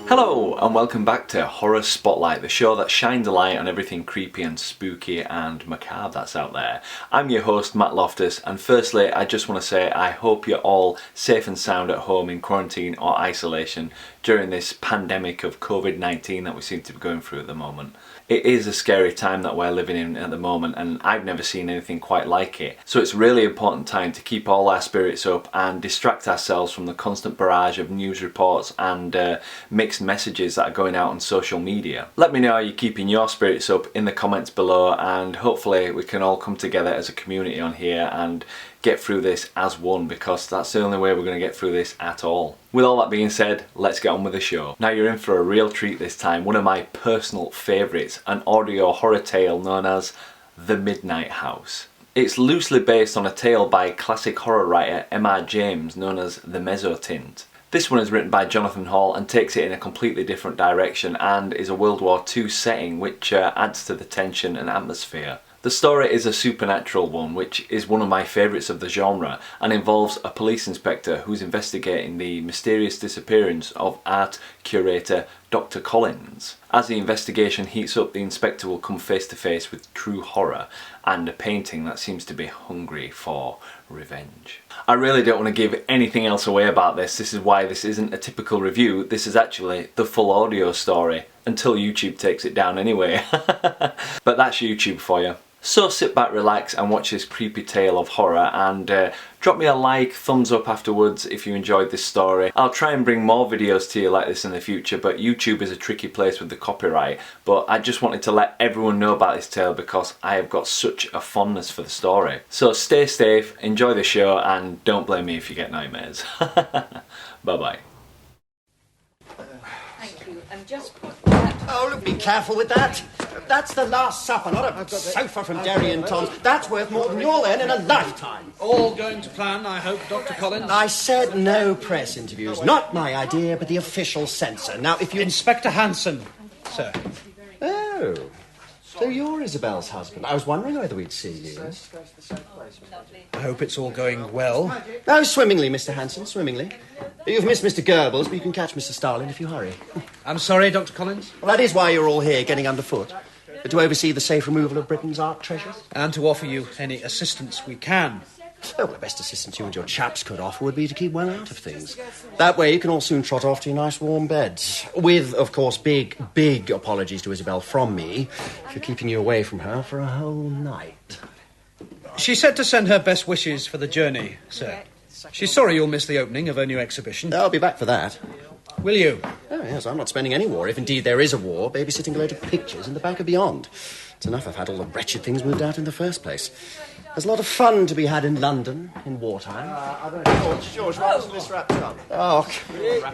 Hello and welcome back to Horror Spotlight, the show that shines a light on everything creepy and spooky and macabre that's out there. I'm your host Matt Loftus, and firstly I just want to say I hope you're all safe and sound at home in quarantine or isolation during this pandemic of COVID-19 that we seem to be going through at the moment. It is a scary time that we're living in at the moment, and I've never seen anything quite like it. So it's a really important time to keep all our spirits up and distract ourselves from the constant barrage of news reports and mixed messages that are going out on social media. Let me know how you're keeping your spirits up in the comments below, and hopefully we can all come together as a community on here and get through this as one, because that's the only way we're going to get through this at all. With all that being said, let's get on with the show. Now you're in for a real treat this time, one of my personal favourites, an audio horror tale known as The Midnight House. It's loosely based on a tale by classic horror writer M.R. James known as The Mezzotint. This one is written by Jonathan Hall and takes it in a completely different direction and is a World War II setting which adds to the tension and atmosphere. The story is a supernatural one, which is one of my favourites of the genre, and involves a police inspector who's investigating the mysterious disappearance of art curator Dr. Collins. As the investigation heats up, the inspector will come face to face with true horror and a painting that seems to be hungry for revenge. I really don't want to give anything else away about this. This is why this isn't a typical review. This is actually the full audio story, until YouTube takes it down anyway. But that's YouTube for you. So sit back, relax and watch this creepy tale of horror, and drop me a like, thumbs up afterwards if you enjoyed this story. I'll try and bring more videos to you like this in the future, but YouTube is a tricky place with the copyright. But I just wanted to let everyone know about this tale because I have got such a fondness for the story. So stay safe, enjoy the show, and don't blame me if you get nightmares. Bye bye. Thank you, and just put that... Oh, look, be careful with that. That's the Last Supper, not a sofa from Derry and Tom's. That's worth more than you'll earn in a lifetime. All going to plan, I hope, Dr. Collins? I said no press interviews. Not my idea, but the official censor. Now, if you... Inspector Hanson, sir. Oh, so you're Isabel's husband. I was wondering whether we'd see you. I hope it's all going well. Oh, swimmingly, Mr. Hanson, swimmingly. You've missed Mr. Goebbels, but you can catch Mr. Stalin if you hurry. I'm sorry, Dr. Collins? Well, that is why you're all here, getting underfoot. To oversee the safe removal of Britain's art treasures. And to offer you any assistance we can. Oh, well, the best assistance you and your chaps could offer would be to keep well out of things. That way you can all soon trot off to your nice warm beds. With, of course, big apologies to Isabel from me for keeping you away from her for a whole night. She said to send her best wishes for the journey, sir. She's sorry you'll miss the opening of her new exhibition. I'll be back for that. Will you? Oh, yes, I'm not spending any war, if indeed there is a war, babysitting a load of pictures in the back of beyond. It's enough I've had all the wretched things moved out in the first place. There's a lot of fun to be had in London in wartime. George, why wasn't this wrapped up? Oh,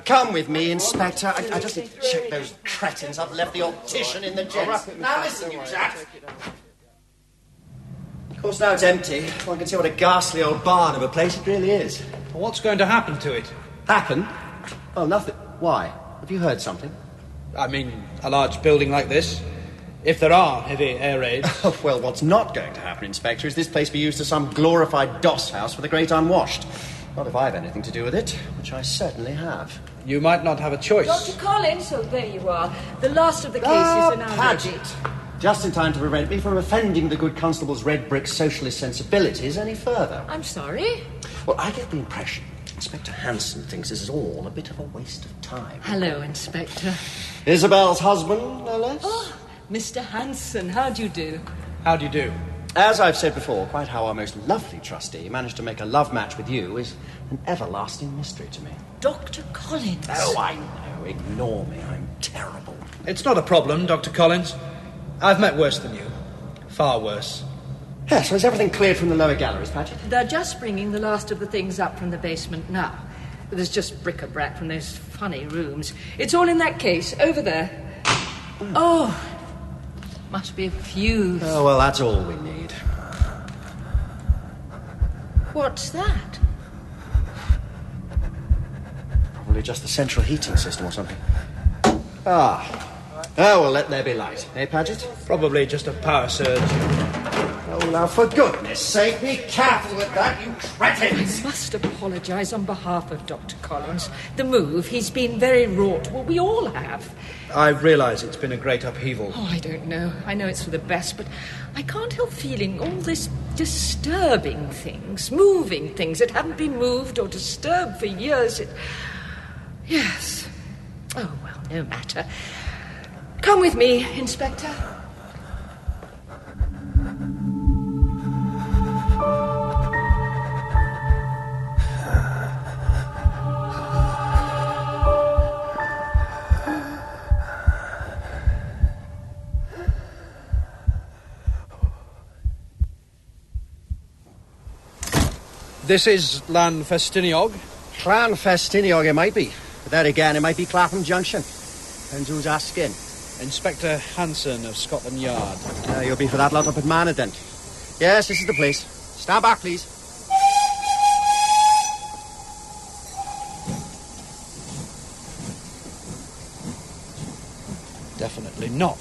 come with me, Inspector. I just need to check those cretins. I've left the optician in the gents. Now listen, you chap. Of course, now it's empty. One can see what a ghastly old barn of a place it really is. Well, what's going to happen to it? Happen? Oh, nothing. Why? Have you heard something? I mean, a large building like this. If there are heavy air raids. Oh, well, what's not going to happen, Inspector, is this place be used as some glorified doss house for the great unwashed. Not if I've anything to do with it, which I certainly have. You might not have a choice. Dr. Collins, oh, there you are. The last of the cases are now ready. Paget. Just in time to prevent me from offending the good constable's red brick socialist sensibilities any further. I'm sorry? Well, I get the impression Inspector Hanson thinks this is all a bit of a waste of time. Hello, Inspector. Isabel's husband, no less. Oh, Mr. Hanson, how do you do? How do you do? As I've said before, quite how our most lovely trustee managed to make a love match with you is an everlasting mystery to me. Dr. Collins. Oh, I know. Ignore me. I'm terrible. It's not a problem, Dr. Collins. I've met worse than you. Far worse. Yes, so is everything cleared from the lower galleries, Paget? They're just bringing the last of the things up from the basement now. There's just bric-a-brac from those funny rooms. It's all in that case, over there. Oh, must be a fuse. Oh, well, that's all we need. What's that? Probably just the central heating system or something. Ah. Oh, well, let there be light. Eh, Paget? Probably just a power surge. Oh, Oh, now, for goodness sake, be careful with that, you cretins! I must apologise on behalf of Dr. Collins. The move, he's been very wrought. Well, we all have. I realise it's been a great upheaval. Oh, I don't know. I know it's for the best, but I can't help feeling all this disturbing things, moving things that haven't been moved or disturbed for years. Yes. Oh, well, no matter. Come with me, Inspector. This is Llanfestiniog. Llanfestiniog it might be. But there again, it might be Clapham Junction. Depends who's asking. Inspector Hanson of Scotland Yard. You'll be for that lot up at Manor then. Yes, this is the place. Stand back, please. Definitely not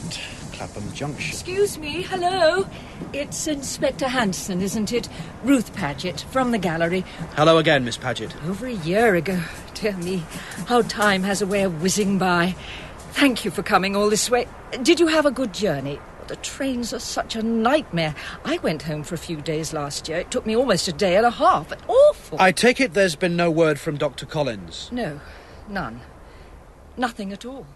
Clapham Junction. Excuse me, hello. It's Inspector Hanson, isn't it? Ruth Paget, from the gallery. Hello again, Miss Paget. Over a year ago. Dear me, how time has a way of whizzing by. Thank you for coming all this way. Did you have a good journey? The trains are such a nightmare. I went home for a few days last year. It took me almost a day and a half. Awful. I take it there's been no word from Dr. Collins? No, none. Nothing at all.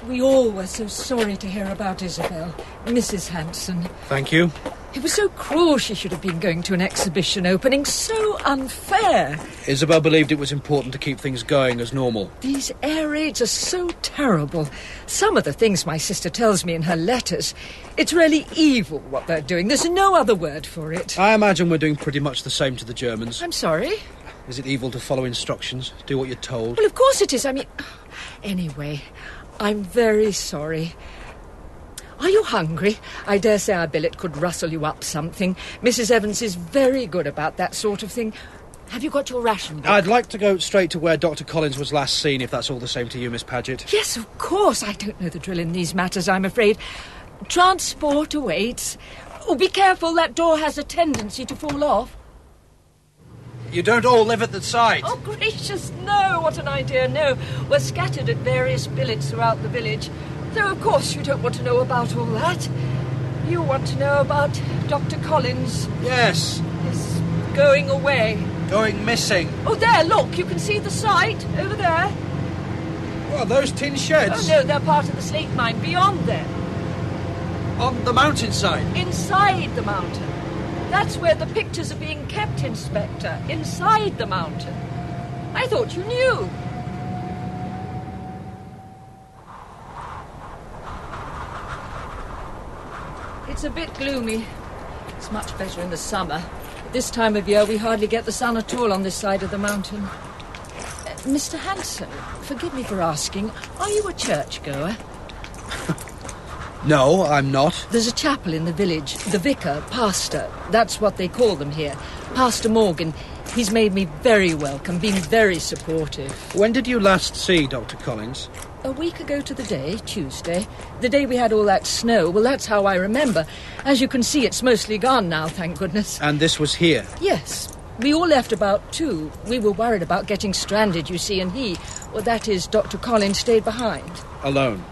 We all were so sorry to hear about Isabel, Mrs. Hanson. Thank you. It was so cruel she should have been going to an exhibition opening, so unfair. Isabel believed it was important to keep things going as normal. These air raids are so terrible. Some of the things my sister tells me in her letters, it's really evil what they're doing. There's no other word for it. I imagine we're doing pretty much the same to the Germans. I'm sorry? Is it evil to follow instructions, do what you're told? Well, of course it is. I mean, anyway, I'm very sorry. Are you hungry? I dare say our billet could rustle you up something. Mrs. Evans is very good about that sort of thing. Have you got your ration book? I'd like to go straight to where Dr. Collins was last seen, if that's all the same to you, Miss Paget. Yes, of course. I don't know the drill in these matters, I'm afraid. Transport awaits. Oh, be careful, that door has a tendency to fall off. You don't all live at the site? Oh, gracious, no. What an idea, no. We're scattered at various billets throughout the village. Though, of course, you don't want to know about all that. You want to know about Dr. Collins. Yes. His going away. Going missing. Oh, there, look, you can see the site over there. Well, those tin sheds. Oh, no, they're part of the slate mine beyond there. On the mountainside. Inside the mountain. That's where the pictures are being kept, Inspector. Inside the mountain. I thought you knew. It's a bit gloomy. It's much better in the summer. This time of year, we hardly get the sun at all on this side of the mountain. Mr. Hanson, forgive me for asking, are you a churchgoer? No, I'm not. There's a chapel in the village. The vicar, pastor, that's what they call them here. Pastor Morgan. He's made me very welcome, been very supportive. When did you last see Dr. Collins? A week ago to the day, Tuesday. The day we had all that snow. Well, that's how I remember. As you can see, it's mostly gone now, thank goodness. And this was here? Yes. We all left about 2. We were worried about getting stranded, you see, and that is, Dr. Collins stayed behind. Alone?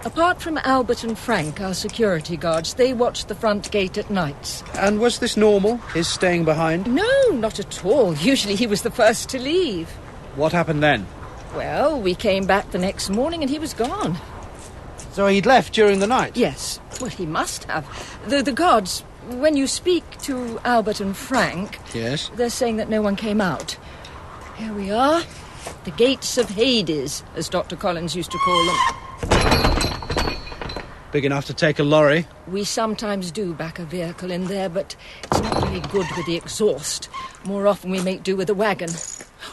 Apart from Albert and Frank, our security guards, they watched the front gate at nights. And was this normal, his staying behind? No, not at all. Usually he was the first to leave. What happened then? Well, we came back the next morning and he was gone. So he'd left during the night? Yes. Well, he must have. The guards, when you speak to Albert and Frank... Yes? They're saying that no one came out. Here we are. The gates of Hades, as Dr. Collins used to call them. Big enough to take a lorry? We sometimes do back a vehicle in there, but it's not very good with the exhaust. More often we make do with a wagon.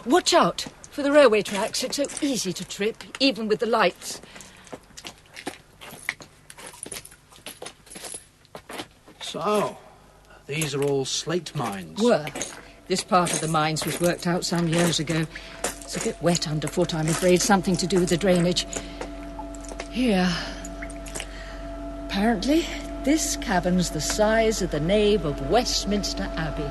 Watch out for the railway tracks. It's so easy to trip, even with the lights. So, these are all slate mines? Were. This part of the mines was worked out some years ago. It's a bit wet underfoot, I'm afraid. Something to do with the drainage. Here. apparently. This cavern's the size of the nave of Westminster Abbey.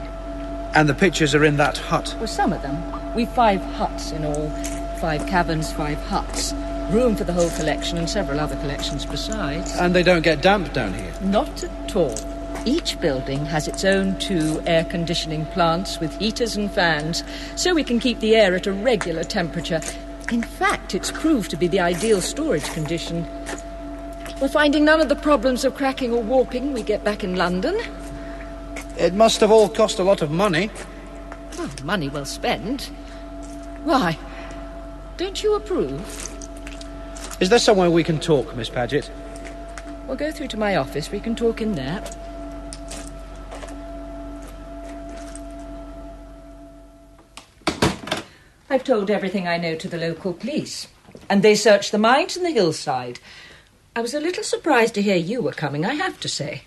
And the pictures are in that hut? Well, some of them. We've 5 huts in all. 5 caverns, 5 huts. Room for the whole collection and several other collections besides. And they don't get damp down here? Not at all. Each building has its own 2 air conditioning plants with heaters and fans, so we can keep the air at a regular temperature. In fact, it's proved to be the ideal storage condition. We're finding none of the problems of cracking or warping we get back in London. It must have all cost a lot of money. Well, money well spent. Why? Don't you approve? Is there somewhere we can talk, Miss Paget? We'll go through to my office. We can talk in there. I've told everything I know to the local police, and they searched the mines and the hillside. I was a little surprised to hear you were coming, I have to say.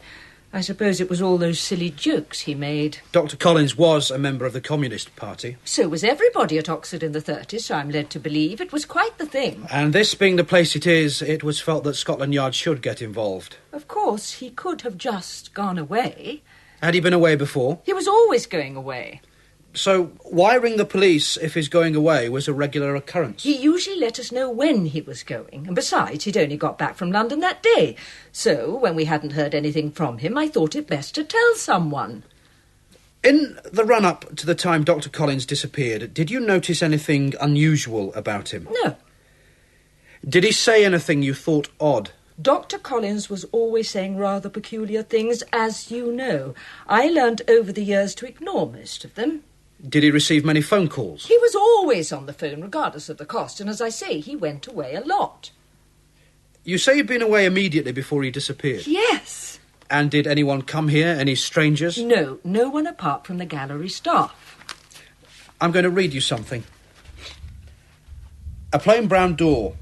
I suppose it was all those silly jokes he made. Dr. Collins was a member of the Communist Party. So was everybody at Oxford in the 30s, so I'm led to believe. It was quite the thing. And this being the place it is, it was felt that Scotland Yard should get involved. Of course, he could have just gone away. Had he been away before? He was always going away. So why ring the police if his going away was a regular occurrence? He usually let us know when he was going, and besides, he'd only got back from London that day. So, when we hadn't heard anything from him, I thought it best to tell someone. In the run-up to the time Dr. Collins disappeared, did you notice anything unusual about him? No. Did he say anything you thought odd? Dr. Collins was always saying rather peculiar things, as you know. I learned over the years to ignore most of them. Did he receive many phone calls? He was always on the phone, regardless of the cost, and as I say, he went away a lot. You say you'd been away immediately before he disappeared? Yes. And did anyone come here? Any strangers? No, no one apart from the gallery staff. I'm going to read you something. A plain brown door.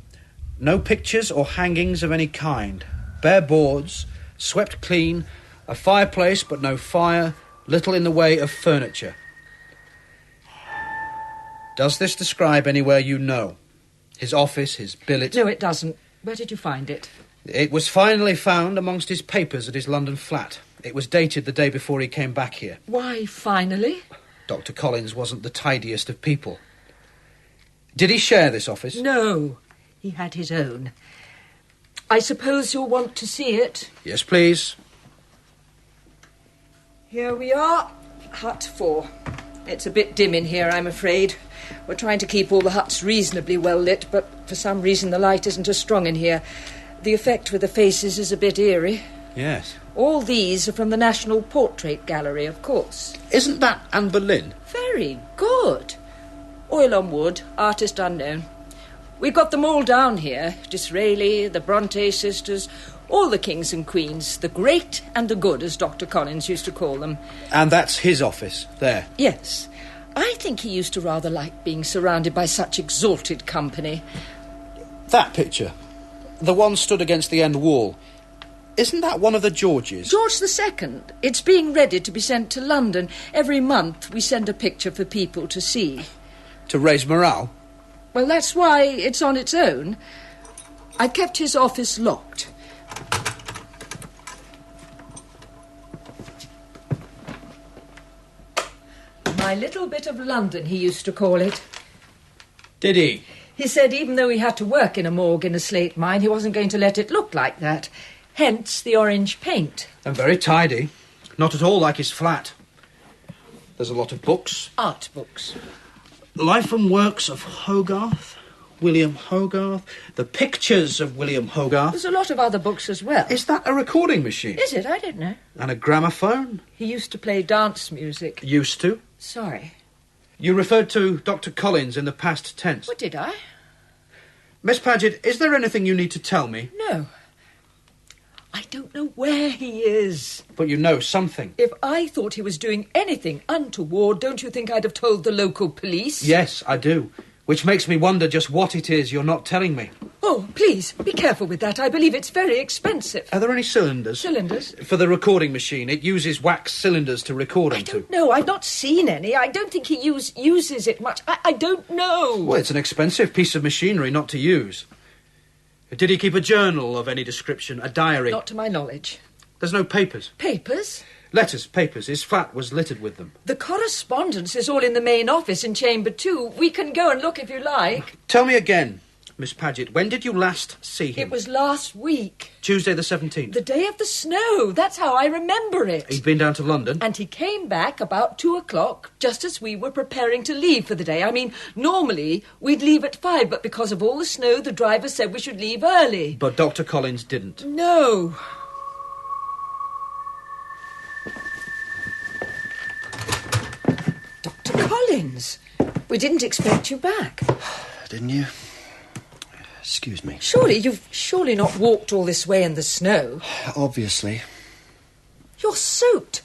No pictures or hangings of any kind. Bare boards, swept clean, a fireplace but no fire, little in the way of furniture. Does this describe anywhere you know? His office, his billet? No, it doesn't. Where did you find it? It was finally found amongst his papers at his London flat. It was dated the day before he came back here. Why, finally? Dr. Collins wasn't the tidiest of people. Did he share this office? No, he had his own. I suppose you'll want to see it. Yes, please. Here we are, hut 4. It's a bit dim in here, I'm afraid. We're trying to keep all the huts reasonably well lit, but for some reason the light isn't as strong in here. The effect with the faces is a bit eerie. Yes. All these are from the National Portrait Gallery, of course. Isn't that Anne Boleyn? Very good. Oil on wood, artist unknown. We've got them all down here. Disraeli, the Bronte sisters, all the kings and queens, the great and the good, as Dr. Collins used to call them. And that's his office, there? Yes. I think he used to rather like being surrounded by such exalted company. That picture, the one stood against the end wall, isn't that one of the Georges? George II. It's being ready to be sent to London. Every month we send a picture for people to see. To raise morale? Well, that's why it's on its own. I've kept his office locked. My little bit of London, he used to call it. Did he? He said even though he had to work in a morgue in a slate mine, he wasn't going to let it look like that. Hence the orange paint. And very tidy. Not at all like his flat. There's a lot of books. Art books. Life and works of Hogarth, William Hogarth, the pictures of William Hogarth. There's a lot of other books as well. Is that a recording machine? Is it? I don't know. And a gramophone? He used to play dance music. Used to. Sorry. You referred to Dr. Collins in the past tense. What did I? Miss Paget, is there anything you need to tell me? No. I don't know where he is. But you know something. If I thought he was doing anything untoward, don't you think I'd have told the local police? Yes, I do. Which makes me wonder just what it is you're not telling me. Oh, please, be careful with that. I believe it's very expensive. Are there any cylinders? Cylinders? For the recording machine. It uses wax cylinders to record I into. don't know. I've not seen any. I don't think he uses it much. I don't know. Well, it's an expensive piece of machinery not to use. Did he keep a journal of any description, a diary? Not to my knowledge. There's no papers? Papers? Letters, papers. His flat was littered with them. The correspondence is all in the main office in Chamber 2. We can go and look if you like. Tell me again, Miss Paget, when did you last see him? It was last week. Tuesday the 17th? The day of the snow. That's how I remember it. He'd been down to London? And he came back about 2 o'clock, just as we were preparing to leave for the day. I mean, normally we'd leave at 5, but because of all the snow, the driver said we should leave early. But Dr. Collins didn't? No. Dr. Collins, we didn't expect you back. Didn't you? Excuse me. Surely you've not walked all this way in the snow. Obviously. You're soaked.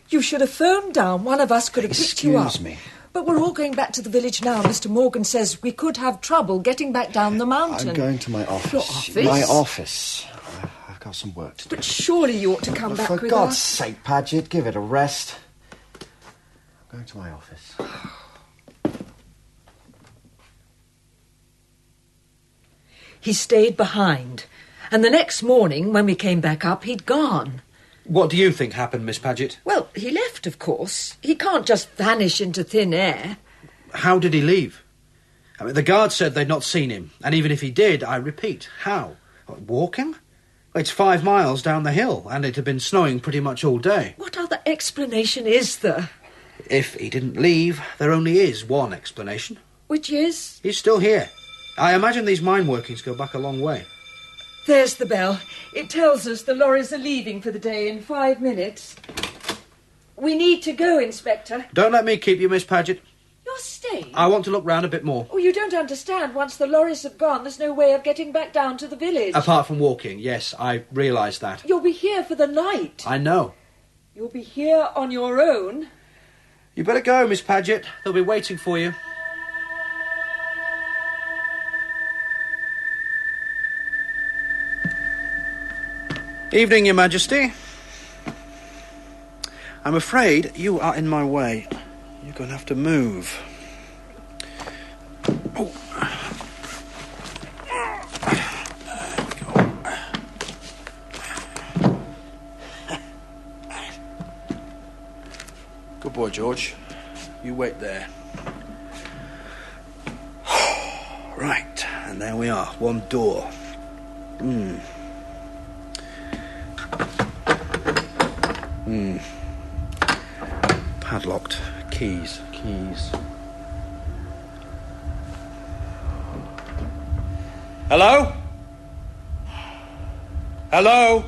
You should have phoned down. One of us could have picked you up. Excuse me. But we're all going back to the village now. Mr. Morgan says we could have trouble getting back down the mountain. I'm going to my office. Your office? My office. I've got some work to do. But surely you ought to come back For with God's us. sake, Paget, give it a rest. I'm going to my office. He stayed behind. And the next morning, when we came back up, he'd gone. What do you think happened, Miss Paget? Well, he left, of course. He can't just vanish into thin air. How did he leave? I mean, the guards said they'd not seen him. And even if he did, I repeat, how? Walking? It's 5 miles down the hill, and it had been snowing pretty much all day. What other explanation is there? If he didn't leave, there only is one explanation. Which is? He's still here. I imagine these mine workings go back a long way. There's the bell. It tells us the lorries are leaving for the day in 5 minutes. We need to go, Inspector. Don't let me keep you, Miss Paget. You're staying? I want to look round a bit more. Oh, you don't understand. Once the lorries have gone, there's no way of getting back down to the village. Apart from walking, yes, I realise that. You'll be here for the night. I know. You'll be here on your own. You better go, Miss Paget. They'll be waiting for you. Evening, Your Majesty. I'm afraid you are in my way. You're going to have to move. Oh. There we go. Good boy, George. You wait there. Right, and there we are. One door. Padlocked. Keys. Hello? Hello?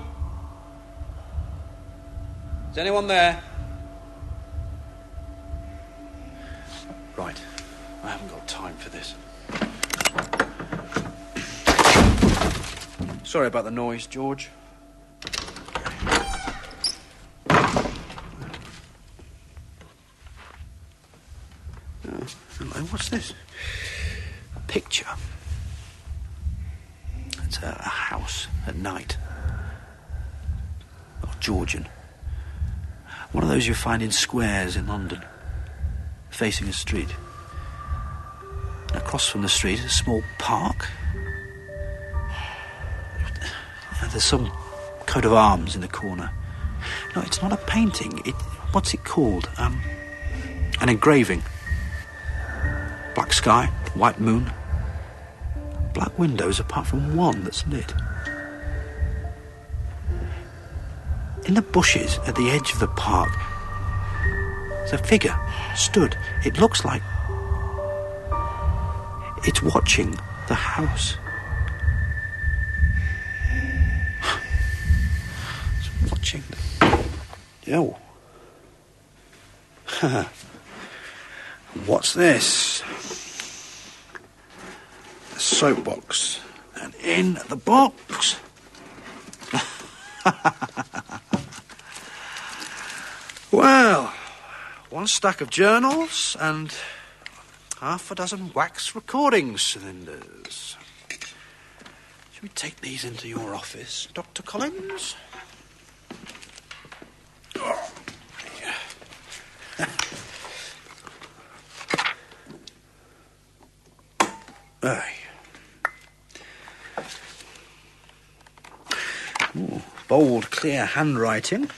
Is anyone there? Right. I haven't got time for this. Sorry about the noise, George. What's this? A picture. It's a house at night. Oh, Georgian. One of those you find in squares in London, facing a street. Across from the street, a small park. There's some coat of arms in the corner. No, it's not a painting. What's it called? An engraving. Black sky, white moon, black windows apart from one that's lit. In the bushes at the edge of the park, there's a figure stood. It looks like it's watching the house. It's watching the... Oh. What's this? A soapbox. And in the box... Well, one stack of journals and half a dozen wax recording cylinders. Shall we take these into your office, Dr. Collins? Oh, yeah. Aye. bold, clear handwriting.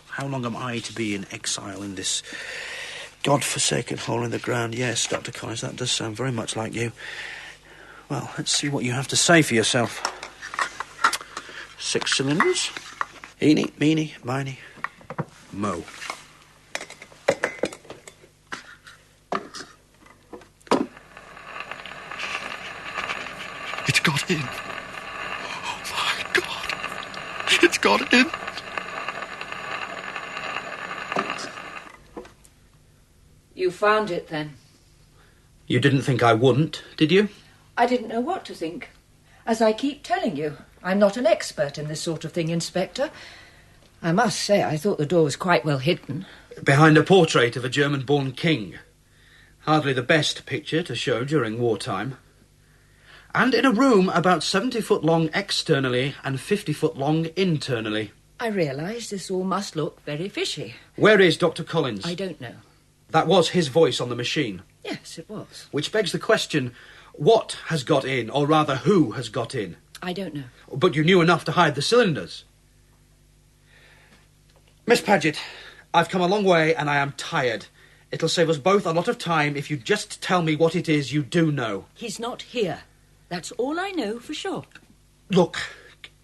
How long am I to be in exile in this God-forsaken hole in the ground? Yes, Dr. Collins, that does sound very much like you. Well, let's see what you have to say for yourself. 6 cylinders. Eeny, meeny, miny, mo. It's got in. Oh, my God. It's got in. You found it, then? You didn't think I wouldn't, did you? I didn't know what to think. As I keep telling you, I'm not an expert in this sort of thing, Inspector. I must say, I thought the door was quite well hidden. Behind a portrait of a German-born king. Hardly the best picture to show during wartime. And in a room about 70 foot long externally and 50 foot long internally. I realise this all must look very fishy. Where is Dr. Collins? I don't know. That was his voice on the machine. Yes, it was. Which begs the question, what has got in, or rather who has got in? I don't know. But you knew enough to hide the cylinders. Miss Paget, I've come a long way and I am tired. It'll save us both a lot of time if you just tell me what it is you do know. He's not here. That's all I know for sure. Look,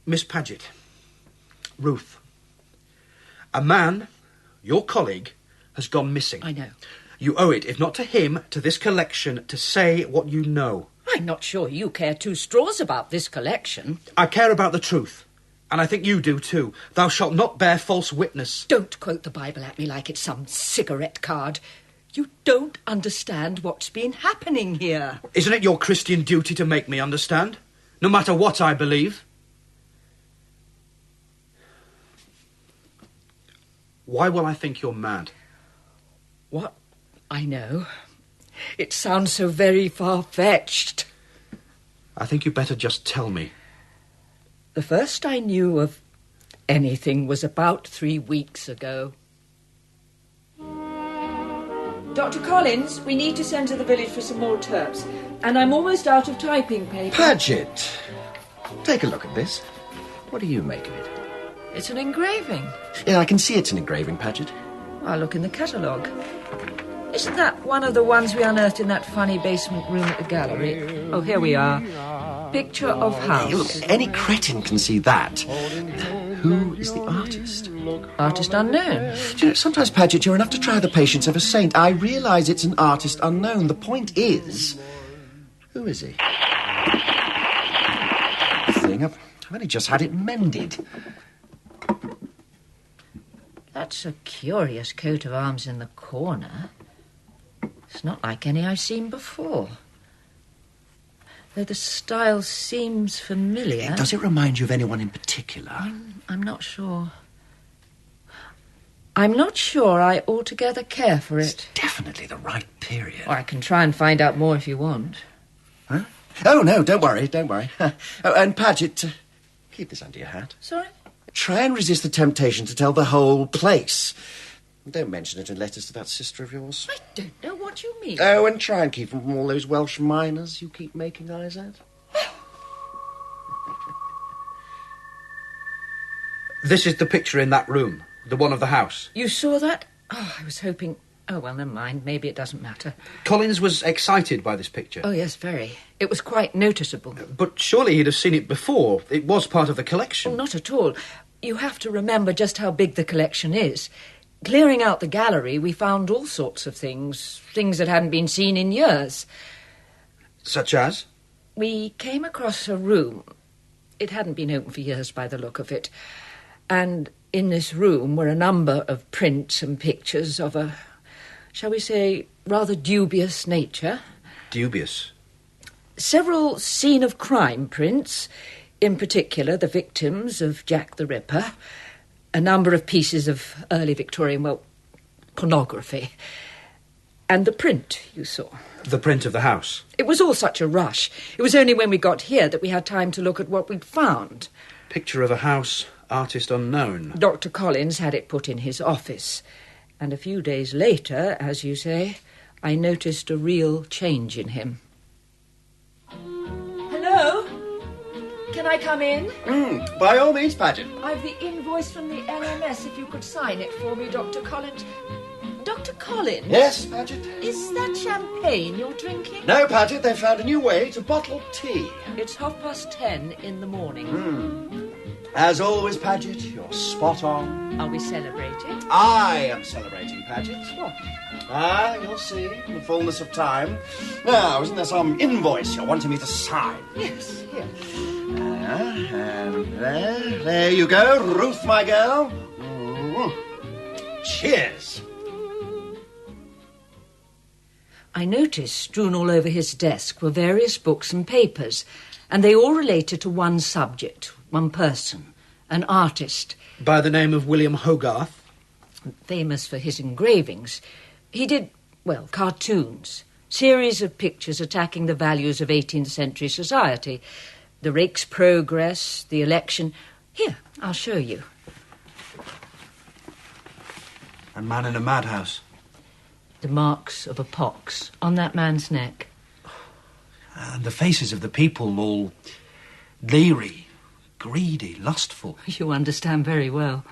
Miss Paget, Ruth, a man, your colleague, has gone missing. I know. You owe it, if not to him, to this collection, to say what you know. I'm not sure you care 2 straws about this collection. I care about the truth, and I think you do too. Thou shalt not bear false witness. Don't quote the Bible at me like it's some cigarette card. You don't understand what's been happening here. Isn't it your Christian duty to make me understand? No matter what I believe? Why will I think you're mad? What? I know. It sounds so very far-fetched. I think you'd better just tell me. The first I knew of anything was about 3 weeks ago. Dr. Collins, we need to send to the village for some more turps. And I'm almost out of typing paper. Paget, take a look at this. What do you make of it? It's an engraving. Yeah, I can see it's an engraving, Paget. I'll look in the catalogue. Isn't that one of the ones we unearthed in that funny basement room at the gallery? Oh, here we are. Picture of house. Hey, look, any cretin can see that. Who is the artist? Artist unknown. Do you know, sometimes, Paget, you're enough to try the patience of a saint. I realise it's an artist unknown. The point is, who is he? Thing, I've only just had it mended. That's a curious coat of arms in the corner. It's not like any I've seen before. Though the style seems familiar. Does it remind you of anyone in particular? I'm not sure. I'm not sure I altogether care for it. It's definitely the right period. Or I can try and find out more if you want. Huh? Oh, no, don't worry. Oh, and Paget, keep this under your hat. Sorry? Try and resist the temptation to tell the whole place. Don't mention it in letters to that sister of yours. I don't know what you mean. Oh, and try and keep from all those Welsh miners you keep making eyes at. This is the picture in that room, the one of the house. You saw that? Oh, I was hoping... Oh, well, never mind. Maybe it doesn't matter. Collins was excited by this picture. Oh, yes, very. It was quite noticeable. But surely he'd have seen it before. It was part of the collection. Oh, not at all. You have to remember just how big the collection is. Clearing out the gallery, we found all sorts of things that hadn't been seen in years. Such as? We came across a room. It hadn't been open for years by the look of it. And in this room were a number of prints and pictures of a, shall we say, rather dubious nature. Dubious? Several scene-of-crime prints, in particular the victims of Jack the Ripper, a number of pieces of early Victorian, well, pornography, and the print you saw. The print of the house? It was all such a rush. It was only when we got here that we had time to look at what we'd found. Picture of a house, artist unknown. Dr. Collins had it put in his office, and a few days later, as you say, I noticed a real change in him. Hello? Can I come in? By all means, Paget. I've the invoice from the LMS, if you could sign it for me, Dr. Collins. Dr. Collins? Yes, Paget? Is that champagne you're drinking? No, Paget, they've found a new way to bottle tea. It's 10:30 in the morning. As always, Paget, you're spot on. Are we celebrating? I am celebrating, Paget. What? You'll see, in the fullness of time. Now, isn't there some invoice you're wanting me to sign? Yes, here. And there you go, Ruth, my girl. Cheers. I noticed strewn all over his desk were various books and papers, and they all related to one subject, one person, an artist. By the name of William Hogarth? Famous for his engravings. He did, well, cartoons, series of pictures attacking the values of 18th century society. The Rake's Progress, the election. Here, I'll show you. A man in a madhouse. The marks of a pox on that man's neck. And the faces of the people all leery, greedy, lustful. You understand very well.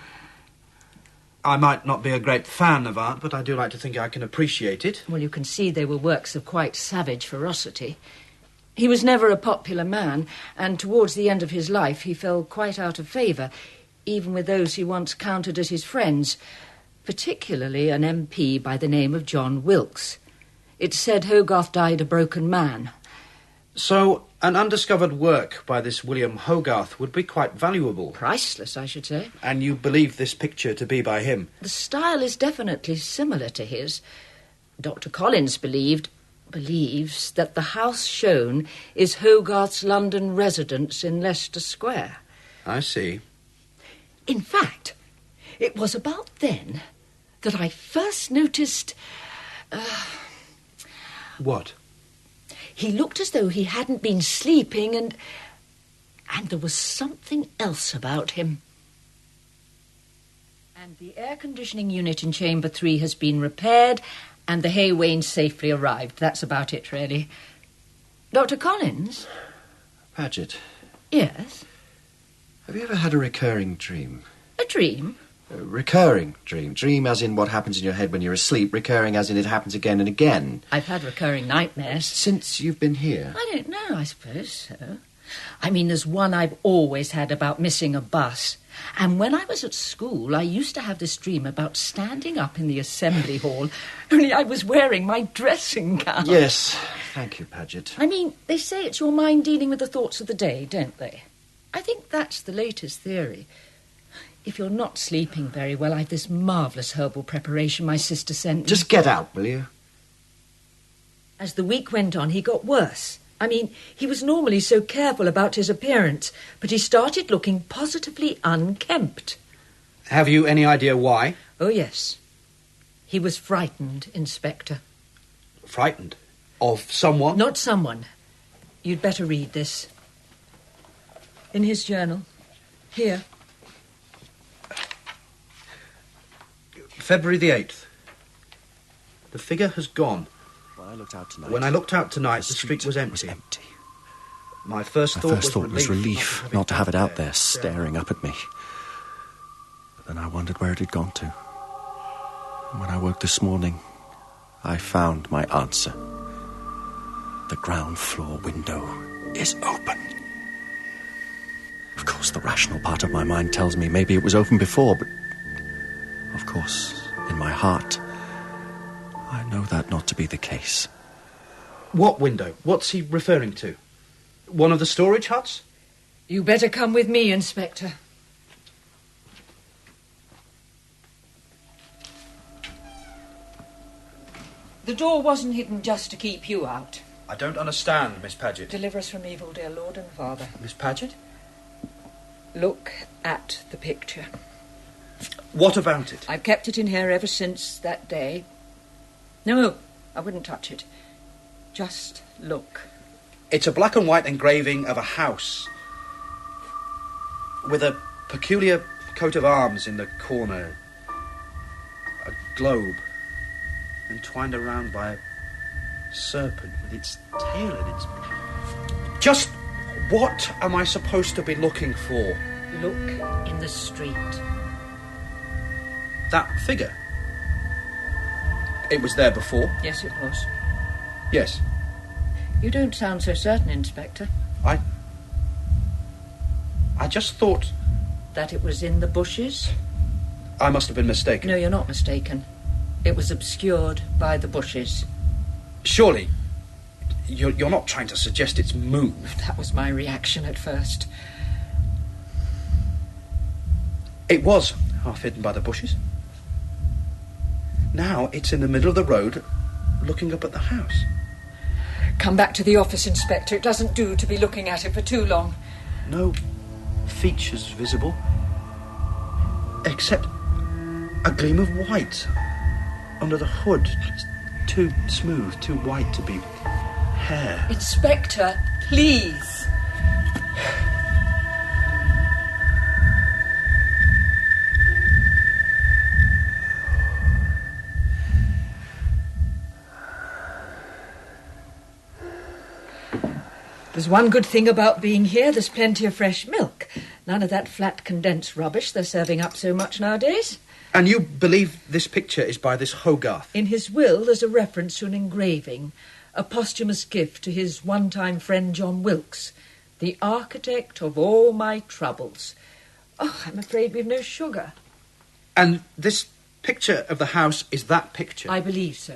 I might not be a great fan of art, but I do like to think I can appreciate it. Well, you can see they were works of quite savage ferocity. He was never a popular man, and towards the end of his life he fell quite out of favour, even with those he once counted as his friends, particularly an MP by the name of John Wilkes. It's said Hogarth died a broken man. So, an undiscovered work by this William Hogarth would be quite valuable. Priceless, I should say. And you believe this picture to be by him? The style is definitely similar to his. Dr. Collins believes that the house shown is Hogarth's London residence in Leicester Square. I see. In fact, it was about then that I first noticed... What? He looked as though he hadn't been sleeping, and there was something else about him. And the air conditioning unit in Chamber 3 has been repaired, and the hay wain safely arrived. That's about it, really. Dr. Collins? Paget. Yes? Have you ever had a recurring dream? A dream? A recurring dream. Dream as in what happens in your head when you're asleep, recurring as in it happens again and again. I've had recurring nightmares. Since you've been here? I don't know, I suppose so. I mean, there's one I've always had about missing a bus. And when I was at school, I used to have this dream about standing up in the assembly hall, only I was wearing my dressing gown. Yes, thank you, Paget. I mean, they say it's your mind dealing with the thoughts of the day, don't they? I think that's the latest theory. If you're not sleeping very well, I've this marvellous herbal preparation my sister sent me. Just get out, will you? As the week went on, he got worse. I mean, he was normally so careful about his appearance, but he started looking positively unkempt. Have you any idea why? Oh, yes. He was frightened, Inspector. Frightened? Of someone? Not someone. You'd better read this. In his journal. Here. February the 8th. The figure has gone. When I looked out tonight, the street was empty. My first My thought first thought was relief not to have it out there staring up at me. But then I wondered where it had gone to. And when I woke this morning, I found my answer. The ground floor window is open. Of course, the rational part of my mind tells me maybe it was open before, but of course, in my heart, I know that not to be the case. What window? What's he referring to? One of the storage huts? You better come with me, Inspector. The door wasn't hidden just to keep you out. I don't understand, Miss Paget. Deliver us from evil, dear Lord and Father. Miss Paget? Look at the picture. What about it? I've kept it in here ever since that day. No, I wouldn't touch it. Just look. It's a black and white engraving of a house with a peculiar coat of arms in the corner. A globe entwined around by a serpent with its tail in its... Just What am I supposed to be looking for? Look in the street. That figure? It was there before? Yes, it was. Yes. You don't sound so certain, Inspector. I just thought... That it was in the bushes? I must have been mistaken. No, you're not mistaken. It was obscured by the bushes. Surely, you're not trying to suggest it's moved. That was my reaction at first. It was half hidden by the bushes. Now it's in the middle of the road, looking up at the house. Come back to the office, Inspector. It doesn't do to be looking at it for too long. No features visible, except a gleam of white under the hood. It's too smooth, too white to be hair. Inspector, please. There's one good thing about being here. There's plenty of fresh milk. None of that flat condensed rubbish they're serving up so much nowadays. And you believe this picture is by this Hogarth? In his will, there's a reference to an engraving, a posthumous gift to his one-time friend John Wilkes, the architect of all my troubles. Oh, I'm afraid we've no sugar. And this picture of the house is that picture? I believe so.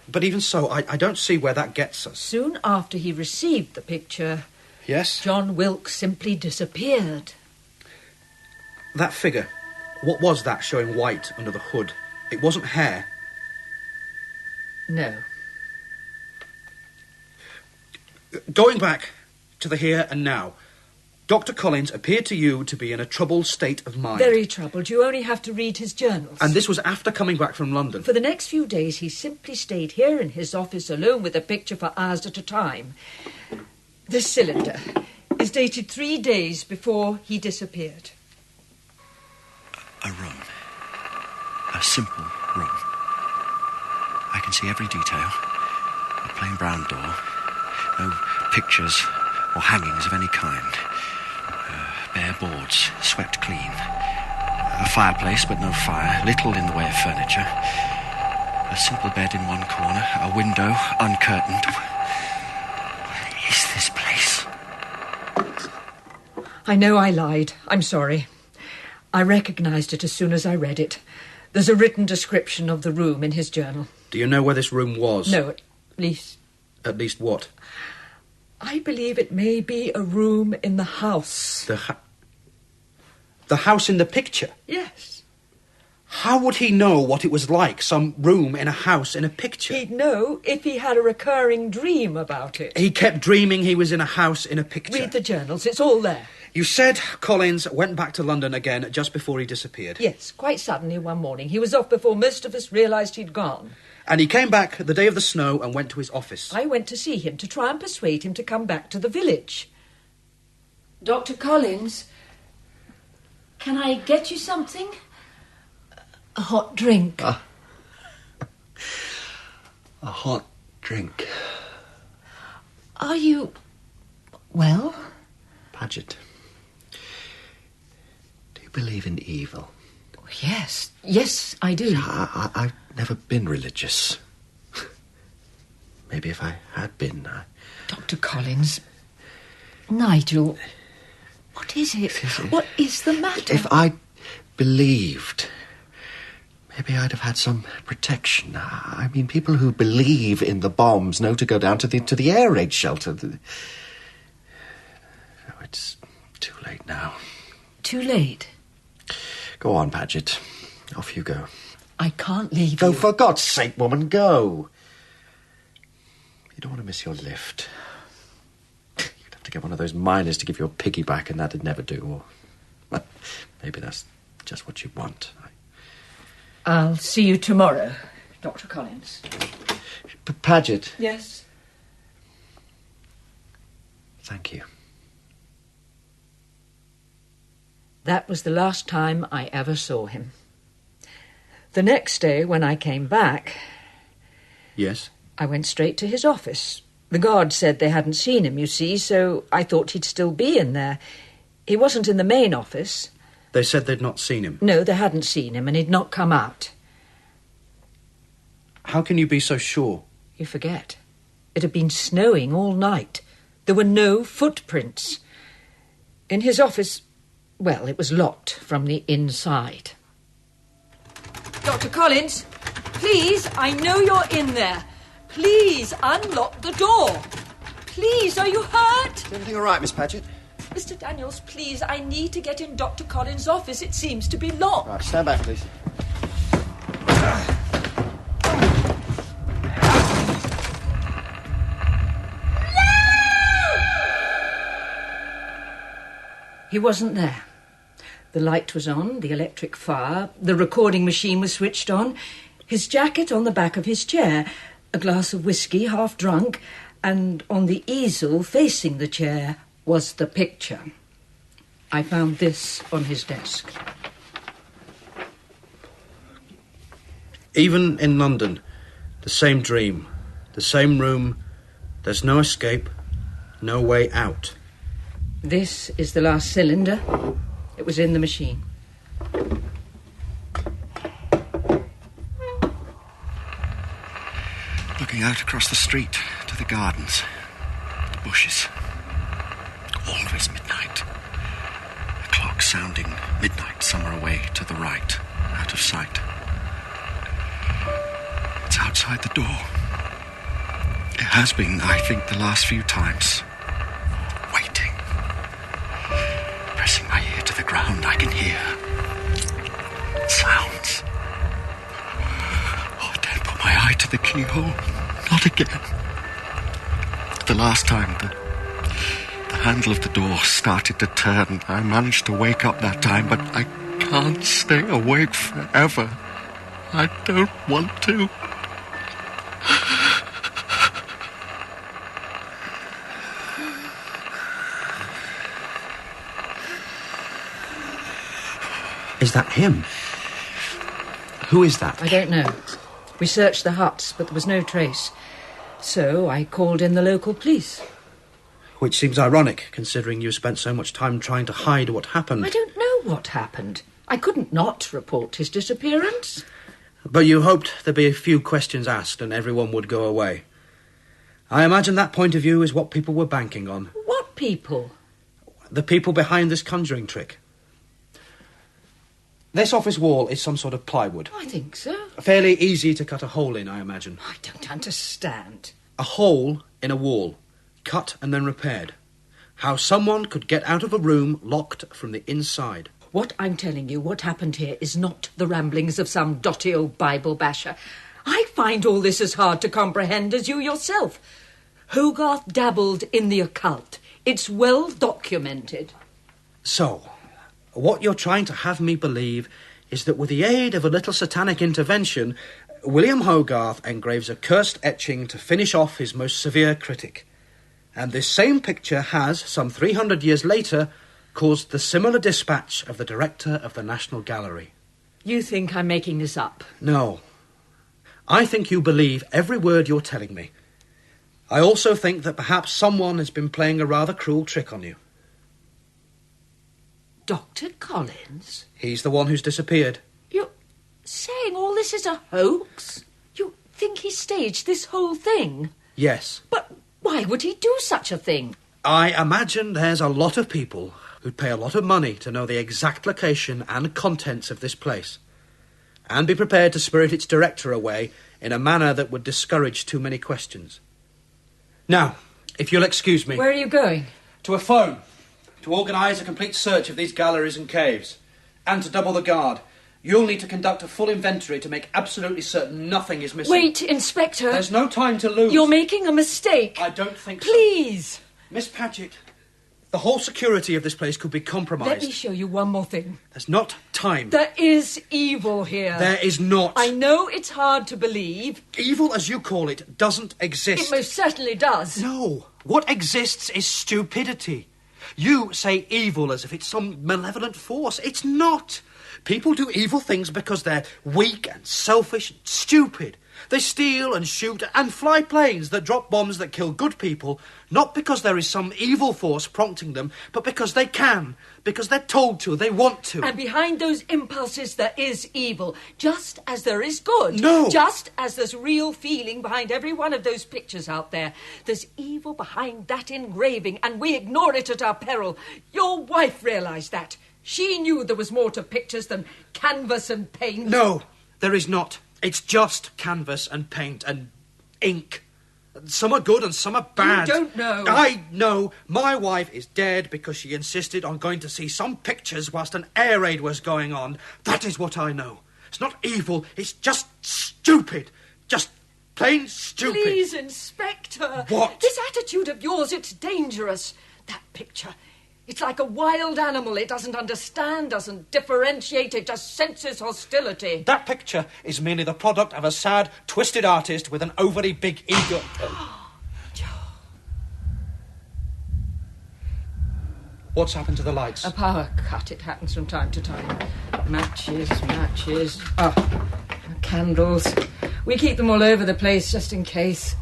But even so, I don't see where that gets us. Soon after he received the picture, Yes? John Wilkes simply disappeared. That figure, what was that showing white under the hood? It wasn't hair. No. Going back to the here and now, Dr. Collins appeared to you to be in a troubled state of mind. Very troubled. You only have to read his journals. And this was after coming back from London. For the next few days, he simply stayed here in his office alone with the picture for hours at a time. This cylinder is dated 3 days before he disappeared. A room. A simple room. I can see every detail. A plain brown door. No pictures or hangings of any kind. Bare boards, swept clean. A fireplace, but no fire. Little in the way of furniture. A simple bed in one corner. A window, uncurtained. What is this place? I know I lied. I'm sorry. I recognised it as soon as I read it. There's a written description of the room in his journal. Do you know where this room was? No, at least... At least what? I believe it may be a room in the house. The house in the picture? Yes. How would he know what it was like, some room in a house in a picture? He'd know if he had a recurring dream about it. He kept dreaming he was in a house in a picture. Read the journals, it's all there. You said Collins went back to London again just before he disappeared. Yes, quite suddenly one morning. He was off before most of us realised he'd gone. And he came back the day of the snow and went to his office. I went to see him to try and persuade him to come back to the village. Dr. Collins, can I get you something? A hot drink. A hot drink. Are you... well? Paget. Do you believe in evil? Yes, I do. I've never been religious. Maybe if I had been, Dr. Collins, Nigel, what is it? What is the matter? If I believed, maybe I'd have had some protection. I mean, people who believe in the bombs know to go down to the air raid shelter. Oh, it's too late now. Too late? Go on, Paget. Off you go. I can't leave Go, you. for God's sake, woman, go. You don't want to miss your lift. You'd have to get one of those miners to give you a piggyback, and that'd never do. Or maybe that's just what you want. I'll see you tomorrow, Dr. Collins. Paget. Yes? Thank you. That was the last time I ever saw him. The next day, when I came back... Yes? I went straight to his office. The guard said they hadn't seen him, you see, so I thought he'd still be in there. He wasn't in the main office. They said they'd not seen him? No, they hadn't seen him, and he'd not come out. How can you be so sure? You forget. It had been snowing all night. There were no footprints. In his office, well, it was locked from the inside. Dr. Collins, please, I know you're in there. Please, unlock the door. Please, are you hurt? Is everything all right, Miss Paget? Mr. Daniels, please, I need to get in Dr. Collins' office. It seems to be locked. Right, stand back, please. He wasn't there. The light was on, the electric fire, the recording machine was switched on, his jacket on the back of his chair, a glass of whiskey, half drunk, and on the easel facing the chair was the picture. I found this on his desk. Even in London, the same dream, the same room, there's no escape, no way out. This is the last cylinder. It was in the machine. Looking out across the street to the gardens, the bushes. Always midnight. The clock sounding midnight somewhere away to the right, out of sight. It's outside the door. It has been, I think, the last few times. Waiting. Pressing my ear to the ground, I can hear sounds. Oh, I don't put my eye to the keyhole. Not again. The last time the handle of the door started to turn, I managed to wake up that time, but I can't stay awake forever. I don't want to. Is that him? Who is that? I don't know. We searched the huts, but there was no trace. So I called in the local police. Which seems ironic, considering you spent so much time trying to hide what happened. I don't know what happened. I couldn't not report his disappearance. But you hoped there'd be a few questions asked and everyone would go away. I imagine that point of view is what people were banking on. What people? The people behind this conjuring trick. This office wall is some sort of plywood. I think so. Fairly easy to cut a hole in, I imagine. I don't understand. A hole in a wall, cut and then repaired. How someone could get out of a room locked from the inside. What I'm telling you, what happened here is not the ramblings of some dotty old Bible basher. I find all this as hard to comprehend as you yourself. Hogarth dabbled in the occult. It's well documented. So, what you're trying to have me believe is that with the aid of a little satanic intervention, William Hogarth engraves a cursed etching to finish off his most severe critic. And this same picture has, some 300 years later, caused the similar dispatch of the director of the National Gallery. You think I'm making this up? No. I think you believe every word you're telling me. I also think that perhaps someone has been playing a rather cruel trick on you. Dr. Collins? He's the one who's disappeared. You're saying all this is a hoax? You think he staged this whole thing? Yes. But why would he do such a thing? I imagine there's a lot of people who'd pay a lot of money to know the exact location and contents of this place, and be prepared to spirit its director away in a manner that would discourage too many questions. Now, if you'll excuse me... Where are you going? To a phone, to organise a complete search of these galleries and caves, and to double the guard. You'll need to conduct a full inventory to make absolutely certain nothing is missing. Wait, Inspector. There's no time to lose. You're making a mistake. I don't think Please. so. Miss Paget, the whole security of this place could be compromised. Let me show you one more thing. There's not time. There is evil here. There is not. I know it's hard to believe. Evil, as you call it, doesn't exist. It most certainly does. No. What exists is stupidity. You say evil as if it's some malevolent force. It's not. People do evil things because they're weak and selfish and stupid. They steal and shoot and fly planes that drop bombs that kill good people, not because there is some evil force prompting them, but because they can, because they're told to, they want to. And behind those impulses there is evil, just as there is good. No! Just as there's real feeling behind every one of those pictures out there. There's evil behind that engraving, and we ignore it at our peril. Your wife realised that. She knew there was more to pictures than canvas and paint. No, there is not. It's just canvas and paint and ink. Some are good and some are bad. You don't know. I know. My wife is dead because she insisted on going to see some pictures whilst an air raid was going on. That is what I know. It's not evil, it's just stupid. Just plain stupid. Please, Inspector. What? This attitude of yours, it's dangerous. That picture, it's like a wild animal. It doesn't understand, doesn't differentiate, it just senses hostility. That picture is merely the product of a sad, twisted artist with an overly big ego. What's happened to the lights? A power cut, it happens from time to time. Matches. Candles. We keep them all over the place just in case.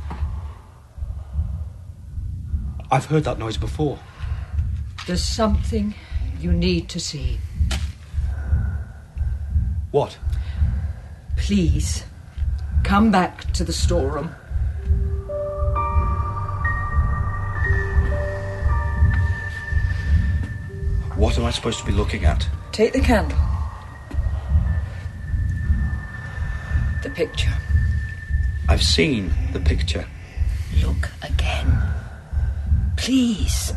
I've heard that noise before. There's something you need to see. What? Please, come back to the storeroom. What am I supposed to be looking at? Take the candle. The picture. I've seen the picture. Look again. Please.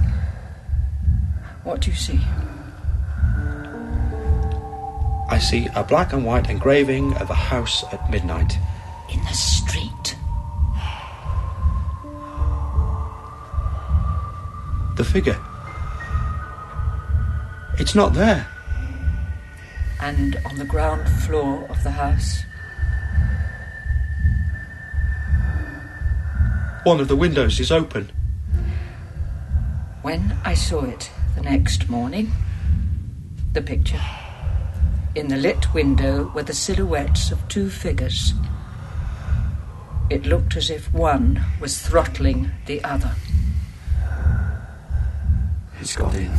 What do you see? I see a black and white engraving of a house at midnight. In the street. The figure. It's not there. And on the ground floor of the house? One of the windows is open. When I saw it the next morning, the picture, in the lit window were the silhouettes of two figures. It looked as if one was throttling the other. It's got in.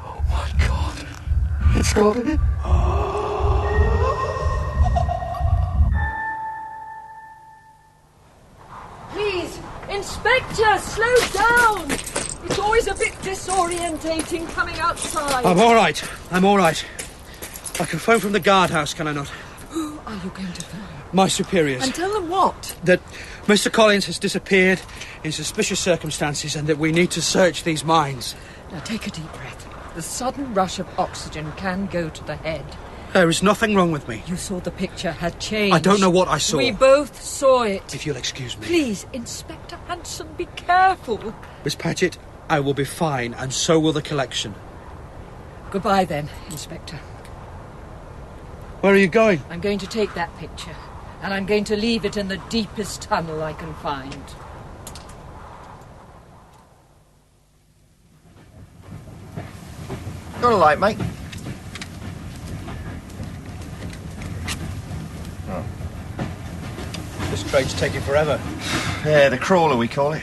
Oh my God. It's got in. Please, Inspector, slow down! It's always a bit disorientating coming outside. I'm all right. I can phone from the guardhouse, can I not? Who are you going to phone? My superiors. And tell them what? That Mr. Collins has disappeared in suspicious circumstances and that we need to search these mines. Now take a deep breath. The sudden rush of oxygen can go to the head. There is nothing wrong with me. You saw the picture had changed. I don't know what I saw. We both saw it. If you'll excuse me. Please, Inspector Hanson, be careful. Miss Paget, I will be fine, and so will the collection. Goodbye then, Inspector. Where are you going? I'm going to take that picture, and I'm going to leave it in the deepest tunnel I can find. Got a light, mate? Oh. This trade's taking forever. Yeah, the crawler, we call it.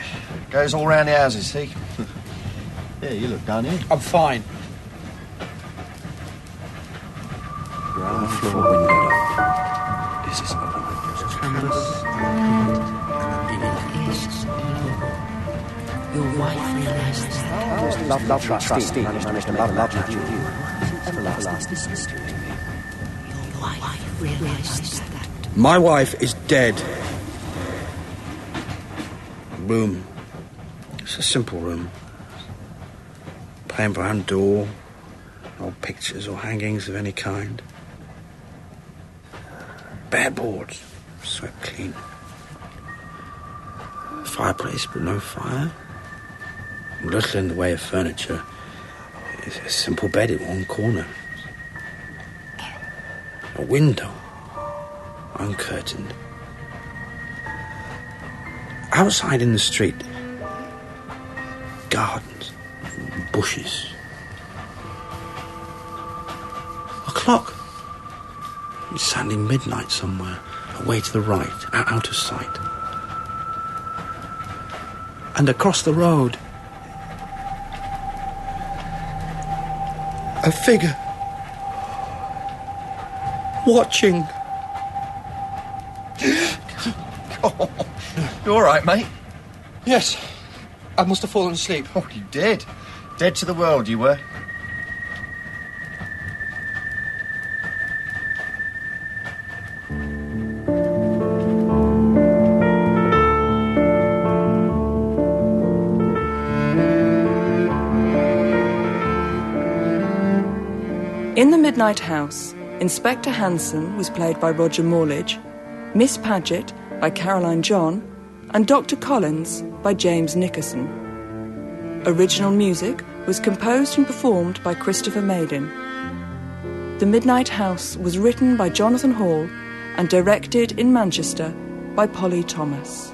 Goes all round the houses, see? Yeah, you look down here. I'm fine. Ground floor window. This is open. Your wife realised that. Love trustee. Managed to love you. Everlasting mystery. Your wife realised that. My wife is dead. Room. It's a simple room. Plain brown door. No pictures or hangings of any kind. Bare boards. Swept clean. Fireplace, but no fire. Little in the way of furniture. It's a simple bed in one corner. A window. Uncurtained. Outside in the street. Gardens. Bushes. A clock. It's sounding midnight somewhere. away to the right, out of sight. And across the road, a figure watching. Oh, you all right, mate? Yes, I must have fallen asleep. Oh, you did. Dead to the world, you were. In The Midnight House, Inspector Hanson was played by Roger Morlidge, Miss Paget by Caroline John, and Dr. Collins by James Nickerson. Original music was composed and performed by Christopher Madin. The Midnight House was written by Jonathan Hall and directed in Manchester by Polly Thomas.